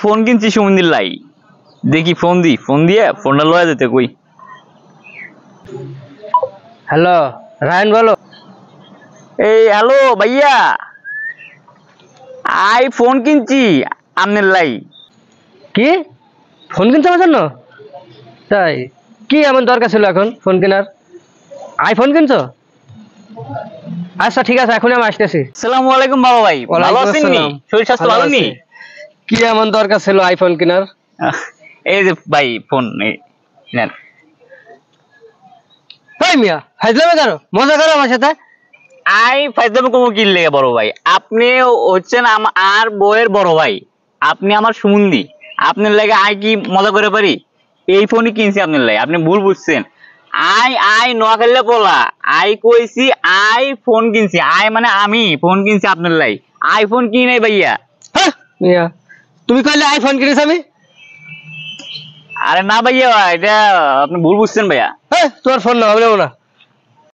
Phone কিনছি সুমন্দির লাই, দেখি phone দিয়ে ফোনটা লয়ে যেতে কই। হ্যালো রায়ন বলো। এই হ্যালো ভাইয়া, ফোন কিনছি আপনার লাই। কি ফোন কিনছো আমার জন্য? তাই কি এমন দরকার ছিল এখন ফোন কেনার? আইফোন কিনছো? আচ্ছা ঠিক আছে, এখনই আমি আসতেছি। আসসালামু আলাইকুম বাবা ভাই, ভালো আছেন নি? শরীর স্বাস্থ্য ভালো নি? কি এমন দরকার ছিল আইফোন কেনার? এই যে ভাই ফোন নেন। তাই মিয়া ফাইজলামে করো, মজা করো আমার সাথে। ফাইজলামে কোনো কি লেগে বড় ভাই, আপনি হচ্ছেন আমার বউয়ের বড় ভাই, আপনি আমার সুমন্দি, আপনার লাগে কি মজা করে পারি? এই ফোনই কিনছি আপনার লাগে, আপনি ভুল বুঝছেন। নোয়াখালীতে বলা কইছি, ফোন কিনছি, মানে আমি ফোন কিনছি আপনার লাই, আইফোন কি নাই ভাইয়া। হ্যাঁ মিয়া, তুমি কইলে আইফোন কিনেছ আমি? আরে না ভাইয়া, এটা আপনি ভুল বুঝছেন ভাইয়া। হ্যাঁ তোমার ফোন না, আমি নেবো না।